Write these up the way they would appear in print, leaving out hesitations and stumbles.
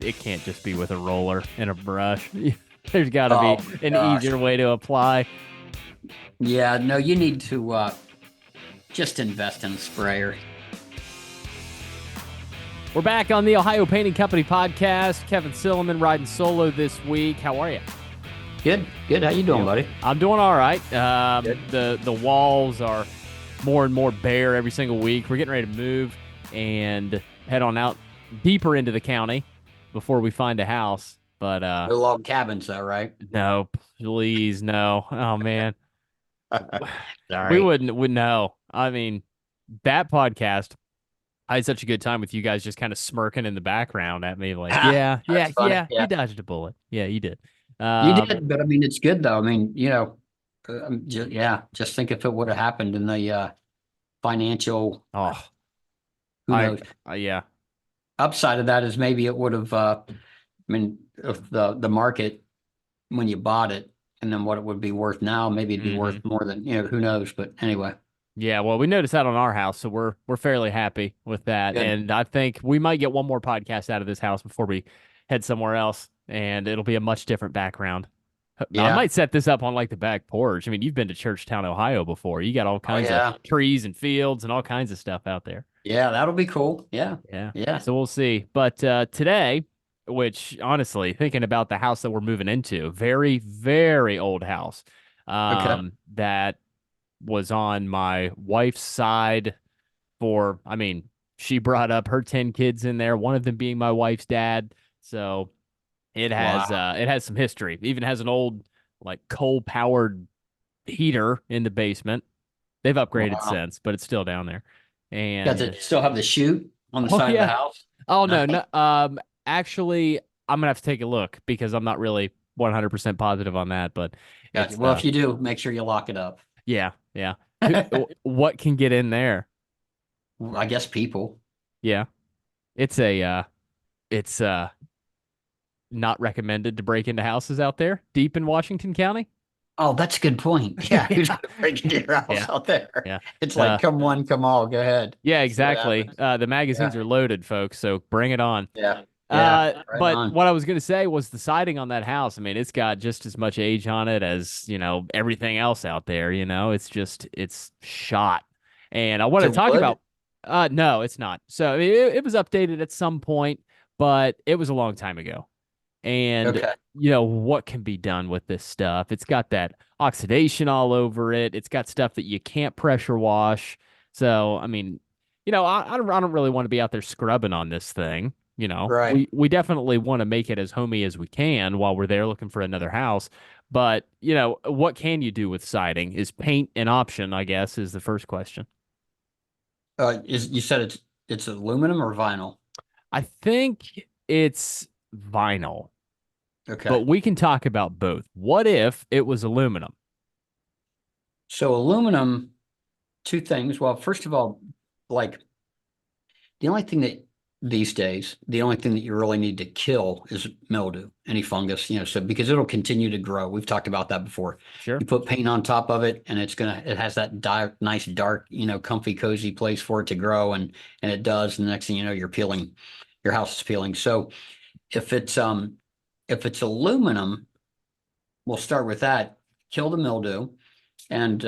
it can't just be with a roller and a brush. There's got to Oh be my an gosh. easier way to apply. Yeah, no, you need to just invest in a sprayer. We're back on the Ohio Painting Company podcast. Kevin Sillaman riding solo this week. How are you? Good, good. How you doing, Yep. buddy? I'm doing all right. Good. The walls are more and more bare every single week. We're getting ready to move and head on out deeper into the county before we find a house. But No log cabins, though, right? no, please no. Oh man, we Sorry. would know. I mean, that podcast. I had such a good time with you guys just kind of smirking in the background at me, like, Ah, yeah, that's yeah, funny. yeah, you Yeah, dodged a bullet. Yeah, you did. you Um, did, but I mean, it's good though. I mean, yeah, just think if it would have happened in the financial, oh, who knows? yeah, Upside of that is maybe it would have. I mean, if the market when you bought it, and then what it would be worth now, maybe it'd be worth hmm more than who knows? But anyway, yeah. Well, we noticed that on our house, so we're fairly happy with that, good. and I think we might get one more podcast out of this house before we head somewhere else, and it'll be a much different background. I Yeah. might set this up on like the back porch. I mean, you've been to Churchtown, Ohio before. You got all Oh kinds of yeah. trees and fields and all kinds of stuff out there. Yeah, that'll be cool. Yeah. Yeah. Yeah. So we'll see. But today, which honestly, thinking about the house that we're moving into, very, very old house, Okay. that was on my wife's side I mean, she brought up her 10 kids in there, one of them being my wife's dad. So Wow. it has some history. It even has an old like coal powered heater in the basement. They've upgraded Wow. since, but it's still down there. Does it And still have the chute on the oh side of the yeah. house? Oh no, Nice. no. Actually, I'm gonna have to take a look because I'm not really 100% positive on that. But Gotcha. it's Well, if you do, make sure you lock it up. yeah, yeah. What can get in there? I guess people. Yeah, it's it's not recommended to break into houses out there deep in Washington County. Oh, that's a good point. Yeah, who's Yeah, gonna break into your house yeah, out there? yeah. It's like, Uh, come one, come all. Go ahead. yeah, See what exactly. happens. The magazines Yeah. are loaded, folks. So bring it on. Yeah. Yeah. Right But on. what I was gonna say was the siding on that house. I mean, it's got just as much age on it as, everything else out there. It's shot. And I want to To talk wood? about no, it's not. So I mean, it was updated at some point, but it was a long time ago. And Okay. what can be done with this stuff? It's got that oxidation all over it. It's got stuff that you can't pressure wash. So, I mean, I don't really want to be out there scrubbing on this thing. Right. We definitely want to make it as homey as we can while we're there looking for another house. But, what can you do with siding? Is paint an option, I guess, is the first question. Is you said it's aluminum or vinyl? I think it's vinyl, but Okay. we can talk about both. What if it was aluminum? So aluminum, two things. Well, first of all, like the only thing that these days, the only thing that you really need to kill is mildew, any fungus, so because it'll continue to grow. We've talked about that before. Sure. You put paint on top of it and it has that nice dark, comfy, cozy place for it to grow and it does. And the next thing you know, your house is peeling. So if it's aluminum, we'll start with that, kill the mildew. And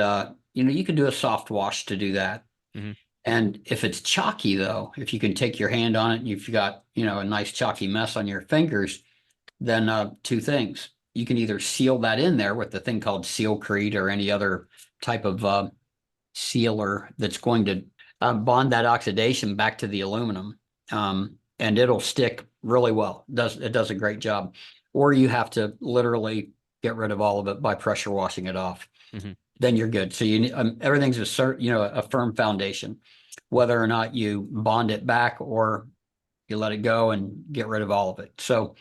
you can do a soft wash to do that. hmm And if it's chalky though, if you can take your hand on it and you've got, a nice chalky mess on your fingers, then two things. You can either seal that in there with the thing called Sealcrete or any other type of sealer that's going to bond that oxidation back to the aluminum. And it'll stick really well. It does a great job. Or you have to literally get rid of all of it by pressure washing it off. hmm Then you're good. So everything's a firm foundation, whether or not you bond it back or you let it go and get rid of all of it. So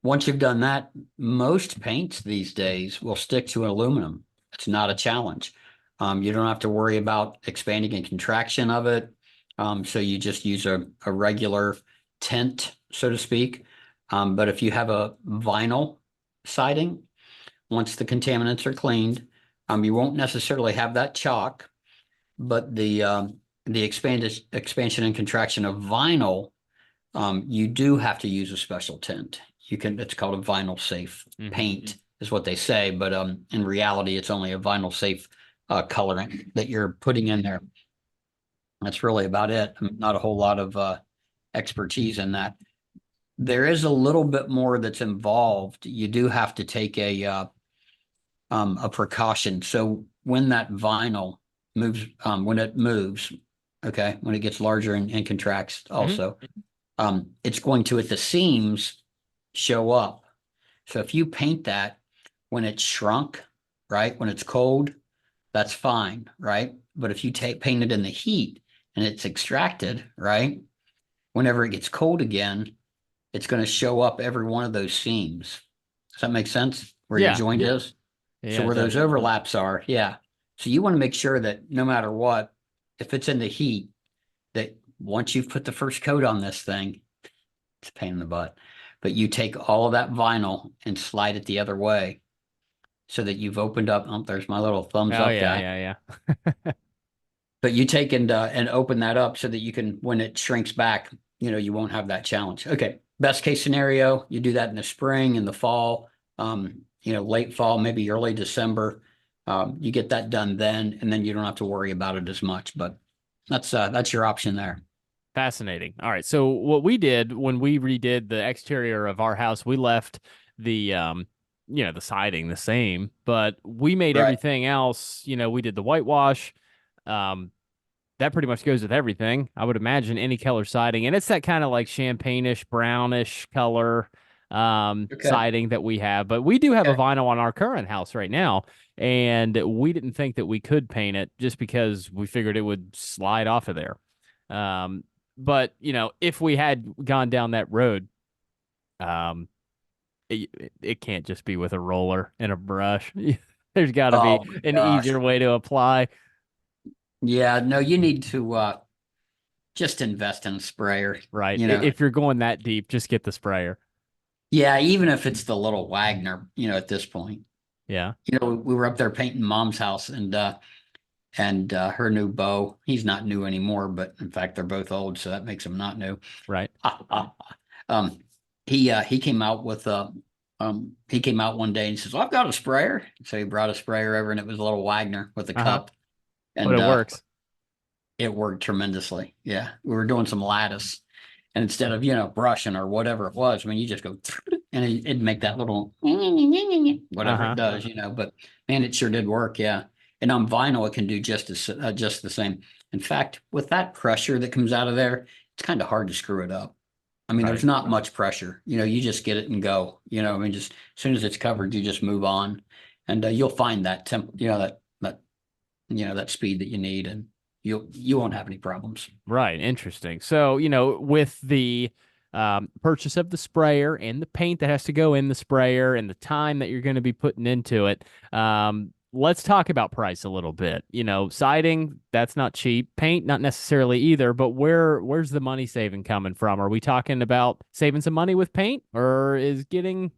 once you've done that, most paints these days will stick to aluminum. It's not a challenge. You don't have to worry about expanding and contraction of it. So you just use a regular tint, so to speak. But if you have a vinyl siding, once the contaminants are cleaned, you won't necessarily have that chalk, but the expansion and contraction of vinyl you do have to use a special tint. It's called a vinyl safe Hmm. paint is what they say, but in reality, it's only a vinyl safe colorant that you're putting in there. That's really about it. Not a whole lot of expertise in that. There is a little bit more that's involved. You do have to take a precaution. So when that vinyl moves, when it moves, okay, when it gets larger and contracts Hmm. also, it's going to at the seams show up. So if you paint that when it's shrunk, right, when it's cold, that's fine, right? But if you paint it in the heat and it's extracted, right, whenever it gets cold again, it's going to show up every one of those seams. Does that make sense? Where your Yeah. joint is? So Yeah, it where those does. overlaps are, yeah. So you want to make sure that no matter what, if it's in the heat, that once you've put the first coat on this thing, it's a pain in the butt. But you take all of that vinyl and slide it the other way so that you've opened up. Oh, there's my little thumbs Oh up yeah, guy. yeah, yeah. But you take and open that up so that you can, when it shrinks back, you won't have that challenge. Okay. Best case scenario, you do that in the spring, in the fall, late fall, maybe early December. You get that done then, and then you don't have to worry about it as much. But that's your option there. Fascinating. All right. So what we did when we redid the exterior of our house, we left the the siding the same, but we made Right. everything else, we did the whitewash. Um that pretty much goes with everything. I would imagine any color siding, and it's that kind of like champagne-ish, brownish color Okay. siding that we have. But we do have a Okay. vinyl on our current house right now, and we didn't think that we could paint it just because we figured it would slide off of there. Um, but if we had gone down that road, um, it can't just be with a roller and a brush. There's got to be Oh my an gosh. easier way to apply, Yeah, no, you need to just invest in a sprayer. right? You know, If you're going that deep, just get the sprayer. yeah, even if it's the little Wagner, at this point. Yeah, We were up there painting mom's house and her new beau. He's not new anymore, but in fact they're both old, so that makes him not new. right. um, he came out with he came out one day and he says, well, I've got a sprayer. So he brought a sprayer over and it was a little Wagner with a Uh-huh. cup. But And it works. it worked tremendously. Yeah. We were doing some lattice. And instead of, brushing or whatever it was, I mean, you just go and it'd make that little whatever it Uh-huh. does, but man, it sure did work. Yeah. And on vinyl, it can do just the same. In fact, with that pressure that comes out of there, it's kind of hard to screw it up. I mean, there's Right. not much pressure. You just get it and go. I mean, just as soon as it's covered, you just move on, and you'll find that that speed that you need, and you won't have any problems. Right. Interesting. So, with the purchase of the sprayer and the paint that has to go in the sprayer and the time that you're going to be putting into it, let's talk about price a little bit. Siding, that's not cheap. Paint, not necessarily either, but where's the money saving coming from? Are we talking about saving some money with paint, or is getting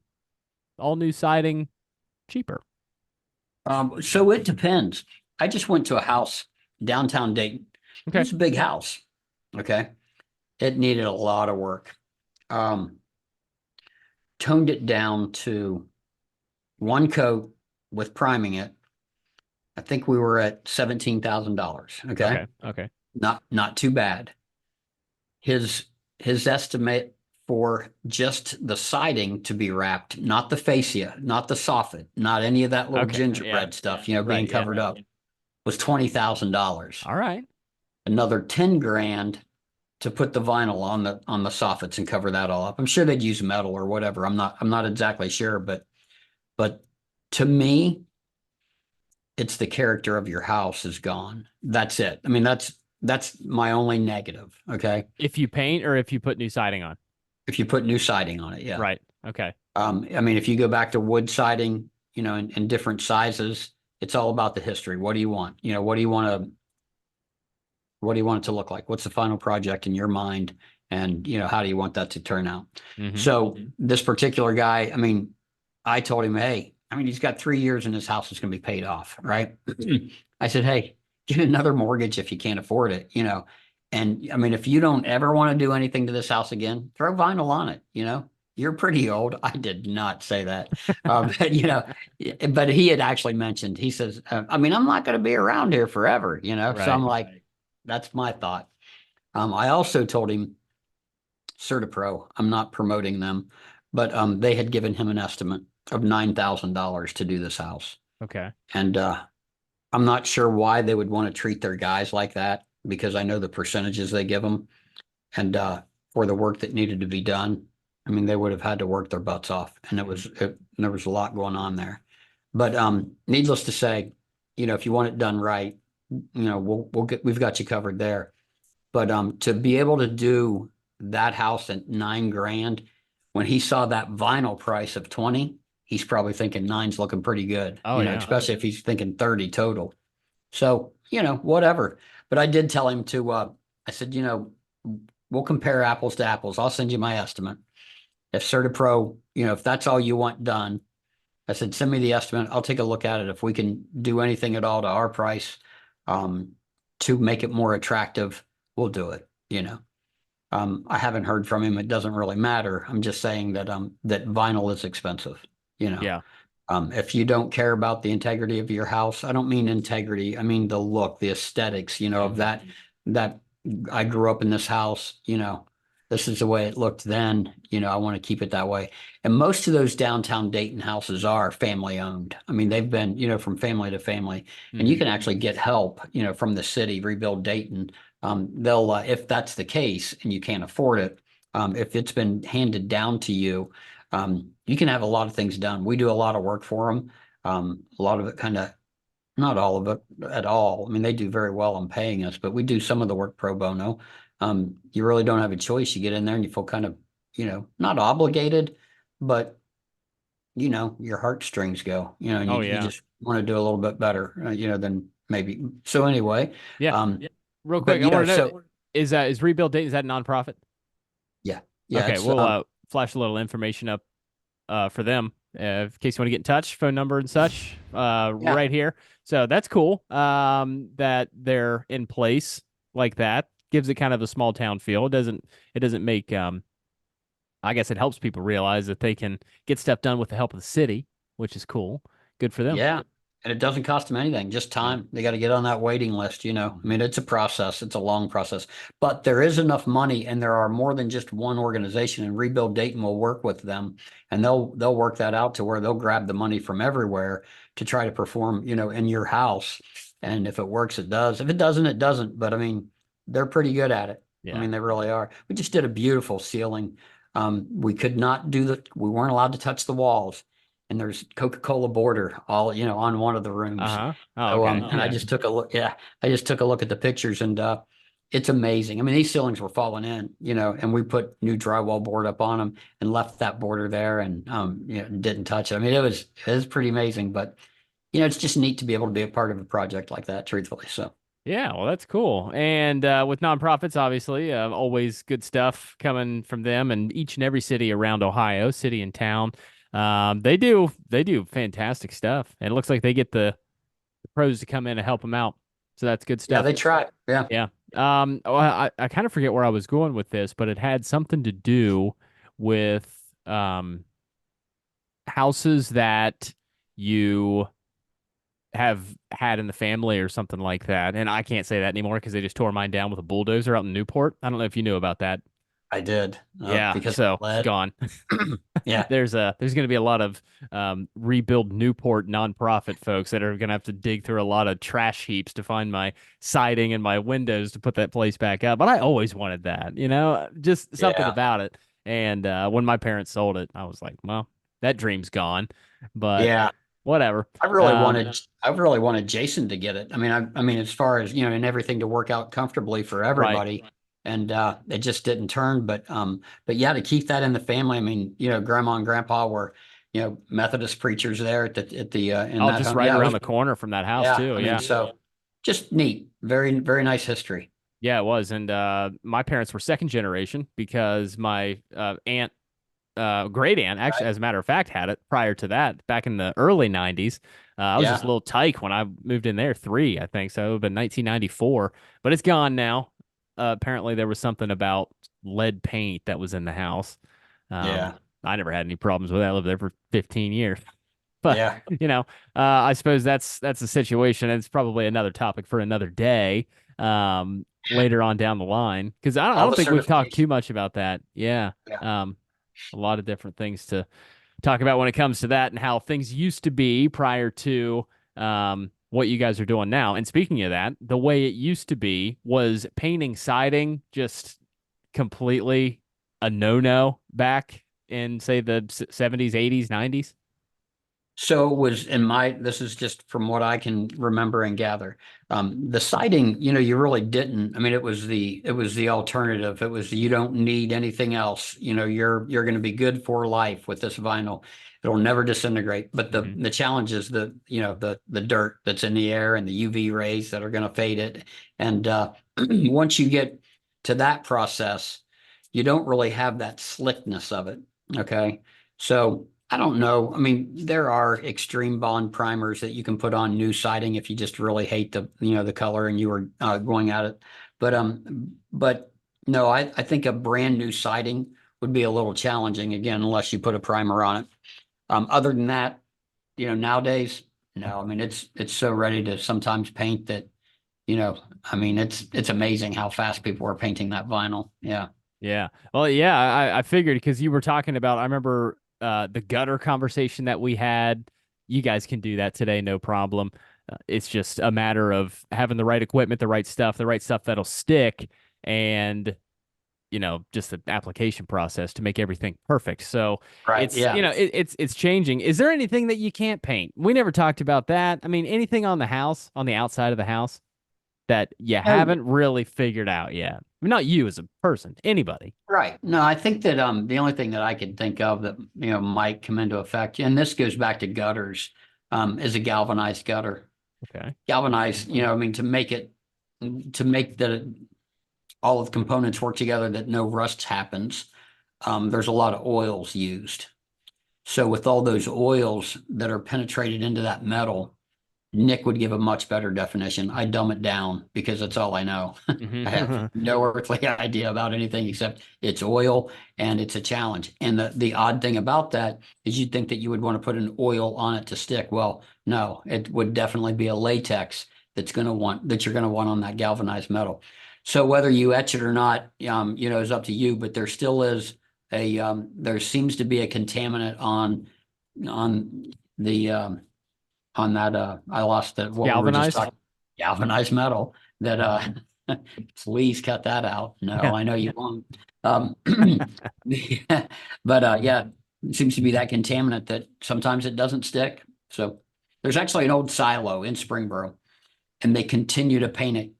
all new siding cheaper? So it depends. I just went to a house downtown Dayton. It Okay. was a big house. Okay. It needed a lot of work. Um, Toned it down to one coat with priming it. I think we were at $17,000. Okay. Okay. Okay. Not too bad. His his estimate for just the siding to be wrapped, not the fascia, not the soffit, not any of that little Okay. Yeah. gingerbread stuff, being Right. Yeah. covered up, was $20,000. All right. Another 10 grand to put the vinyl on the soffits and cover that all up. I'm sure they'd use metal or whatever. I'm not exactly sure, but to me, it's the character of your house is gone. That's it. I mean, that's my only negative. Okay. If you paint or if you put new siding on. If you put new siding on it, yeah. Right. Okay. I mean, if you go back to wood siding, in different sizes, it's all about the history. What do you want? What do you want it to look like? What's the final project in your mind? And, how do you want that to turn out? Mm-hmm. So this particular guy, I mean, I told him, hey, I mean, he's got 3 years and his house is going to be paid off, right? I said, hey, get another mortgage if you can't afford it, And I mean, if you don't ever want to do anything to this house again, throw vinyl on it, you know? You're pretty old. I did not say that. But but he had actually mentioned, he says, I mean, I'm not going to be around here forever, you know? So I'm Right. like, that's my thought. I also told him CertaPro, I'm not promoting them, but they had given him an estimate of $9,000 to do this house. Okay. And I'm not sure why they would want to treat their guys like that because I know the percentages they give them. And for the work that needed to be done, I mean, they would have had to work their butts off. And there was a lot going on there. But needless to say, if you want it done right, we've got you covered there. But to be able to do that house at 9 grand, when he saw that vinyl price of 20, he's probably thinking nine's looking pretty good, Oh yeah. especially if he's thinking 30 total. So, whatever. But I did tell him to, I said, we'll compare apples to apples. I'll send you my estimate. If CertaPro, if that's all you want done, I said, send me the estimate. I'll take a look at it. If we can do anything at all to our price, um, to make it more attractive, we'll do it. I haven't heard from him. It doesn't really matter. I'm just saying that that vinyl is expensive, you know. Yeah. If you don't care about the integrity of your house, I don't mean integrity. I mean the look, the aesthetics, of Mhm. that I grew up in this house. This is the way it looked then. I want to keep it that way. And most of those downtown Dayton houses are family owned. I mean, they've been, from family to family, and you Mhm. can actually get help, from the city, Rebuild Dayton. They'll, if that's the case and you can't afford it, if it's been handed down to you, you can have a lot of things done. We do a lot of work for them. A lot of it kind of, not all of it at all. I mean, they do very well on paying us, but we do some of the work pro bono. You really don't have a choice. You get in there and you feel kind of, not obligated, but your heartstrings go, and you, Oh you yeah. just want to do a little bit better, than maybe. So anyway, Yeah. um, Real but quick, I want to know, so is Rebuild Dayton, is that a nonprofit? yeah, yeah, Okay, it's we'll flash a little information up for them in case you want to get in touch, phone number and such yeah, right here. So that's cool that they're in place like that. Gives it kind of a small town feel. It doesn't make I guess it helps people realize that they can get stuff done with the help of the city, which is cool. Good for them. yeah. And it doesn't cost them anything, just Yeah. time. They got to get on that waiting list. I Mhm. mean, it's a process, it's a long process, but there is enough money and there are more than just one organization, and Rebuild Dayton will work with them, and they'll work that out to where they'll grab the money from everywhere to try to perform, in your house. And if it works, it does. If it doesn't, it doesn't. But I mean, they're pretty good at it. I Yeah. mean, they really are. We just did a beautiful ceiling. We could not we weren't allowed to touch the walls, and there's Coca-Cola border all, on one of the rooms. Uh-huh. Oh, So, okay. and I Yeah. just took a look. Yeah, I just took a look at the pictures, and it's amazing. I mean, these ceilings were falling in, and we put new drywall board up on them and left that border there, and didn't touch it. I mean, it was pretty amazing, but it's just neat to be able to be a part of a project like that, truthfully. So, Yeah, well, that's cool. And with nonprofits, obviously, always good stuff coming from them, and each and every city around Ohio, city and town, they do fantastic stuff. And it looks like they get the pros to come in and help them out. So that's good yeah, stuff. they try. Yeah, Yeah. I kind of forget where I was going with this, but it had something to do with houses that you have had in the family or something like that. And I can't say that anymore because they just tore mine down with a bulldozer out in Newport. I don't know if you knew about that. I did, Yeah, because so of it's lead. gone. Yeah, There's going to be a lot of rebuild Newport nonprofit folks that are going to have to dig through a lot of trash heaps to find my siding and my windows to put that place back up. But I always wanted that, just something yeah, about it. And when my parents sold it, I was like, well, that dream's gone. But yeah. whatever. I really Um, wanted I really wanted Jason to get it. I mean, as far as, and everything to work out comfortably for right. everybody. And it just didn't turn. But yeah, to keep that in the family. I mean, grandma and grandpa were, Methodist preachers there at the in Oh, that just home. right Yeah, it around was the corner from that house yeah. too. I mean, Yeah. so just neat. Very, very nice history. Yeah, it was. And my parents were second generation because my aunt great aunt, actually, Right. as a matter of fact, had it prior to that back in the early 90s. I was just a Yeah. little tyke when I moved in there, three, I think. So it would have been 1994, but it's gone now. apparently there was something about lead paint that was in the house. Um, Yeah. I never had any problems with that. I lived there for 15 years. But Yeah. I suppose that's the situation. And it's probably another topic for another day, later on down the line. Because I All don't the think we've talked too certification. much about that. Yeah. Yeah. Um, a lot of different things to talk about when it comes to that and how things used to be prior to what you guys are doing now. And speaking of that, the way it used to be was painting siding just completely a no-no back in, say, the 70s, 80s, 90s. So it was this is just from what I can remember and gather. The siding, you really didn't. I mean, it was the alternative. It was you don't need anything else. You're going to be good for life with this vinyl. It'll never disintegrate. But the Hmm. the challenge is the dirt that's in the air and the UV rays that are going to fade it. And once you get to that process, you don't really have that slickness of it. Okay. So I don't know. I mean, there are extreme bond primers that you can put on new siding if you just really hate the color and you were going at it. But no, I think a brand new siding would be a little challenging again, unless you put a primer on it. Other than that, nowadays, no, I mean, it's so ready to sometimes paint that, I mean, it's amazing how fast people are painting that vinyl. Yeah. Yeah. Well, yeah, I figured because you were talking about, I remember the gutter conversation that we had. You guys can do that today, no problem. It's just a matter of having the right equipment, the right stuff that'll stick, and just the application process to make everything perfect. So Right. it's, Yeah. it's changing. Is there anything that you can't paint? We never talked about that. I mean, anything on the house, on the outside of the house that you No, haven't really figured out yet? I mean, not you as a person, anybody. right. No, I think that the only thing that I could think of that might come into effect, and this goes back to gutters, is a galvanized gutter. Okay. Galvanized, I mean, to make the all of the components work together that no rust happens, there's a lot of oils used. So with all those oils that are penetrated into that metal, Nick would give a much better definition. I dumb it down because that's all I know. I have Hmm. no earthly idea about anything except it's oil and it's a challenge. And the odd thing about that is you'd think that you would want to put an oil on it to stick. Well, no, it would definitely be a latex that you're going to want on that galvanized metal. So whether you etch it or not, is up to you, but there still is there seems to be a contaminant on the, on that I lost what we were just Galvanized. talking galvanized metal that please cut that out. No, Yeah. I know you won't. Um but yeah, it seems to be that contaminant that sometimes it doesn't stick. So there's actually an old silo in Springboro and they continue to paint it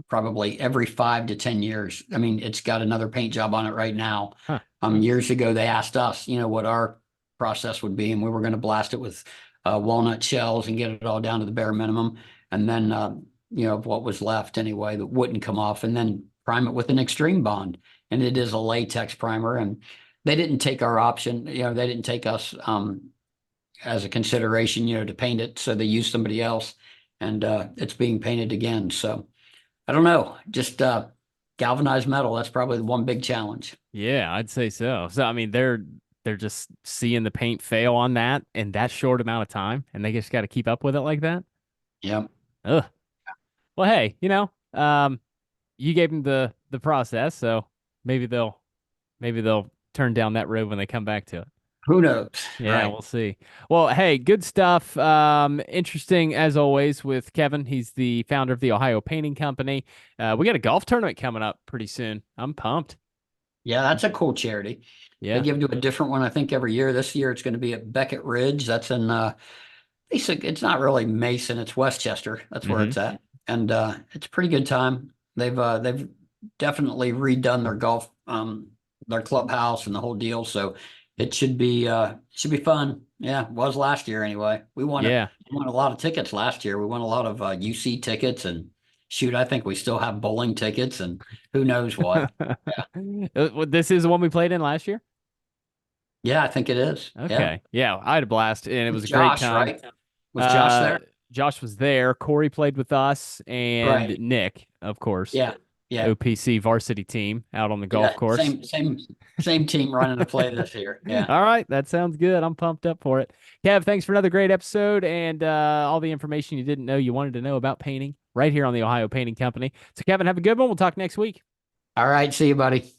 probably every 5 to 10 years. I mean, it's got another paint job on it right now. Huh. Years ago, they asked us, what our process would be, and we were going to blast it with walnut shells and get it all down to the bare minimum. And then, what was left anyway that wouldn't come off, and then prime it with an extreme bond. And it is a latex primer. And they didn't take our option, they didn't take us as a consideration, to paint it. So they used somebody else and it's being painted again. So I don't know, just galvanized metal. That's probably the one big challenge. Yeah, I'd say so. So I mean, they're just seeing the paint fail on that in that short amount of time, and they just got to keep up with it like that. Yeah. Ugh. Well, hey, you gave them the process, so maybe they'll turn down that road when they come back to it. Who knows? Yeah, Right. we'll see. Well, hey, good stuff. Interesting as always with Kevin. He's the founder of the Ohio Painting Company. We got a golf tournament coming up pretty soon. I'm pumped. Yeah, that's a cool charity. They Yeah. give to a different one, I think, every year. This year it's going to be at Beckett Ridge. That's in it's not really Mason, it's Westchester. That's where Hmm. it's at. And it's a pretty good time. They've definitely redone their clubhouse and the whole deal. So it should be fun. Yeah, it was last year anyway. Yeah. We won a lot of tickets last year. We won a lot of UC tickets and shoot, I think we still have bowling tickets and who knows what. Yeah. This is the one we played in last year. Yeah, I think it is. Yeah. Okay. Yeah, I had a blast and it was With a great Josh, time. right? Was Josh Uh, there? Josh was there. Corey played with us and Right. Nick, of course. Yeah. Yeah. OPC varsity team out on the golf Yeah. course. Same team running the play this year. Yeah. All right, that sounds good. I'm pumped up for it. Kev, thanks for another great episode and all the information you didn't know you wanted to know about painting right here on the Ohio Painting Company. So, Kevin, have a good one. We'll talk next week. All right. See you, buddy.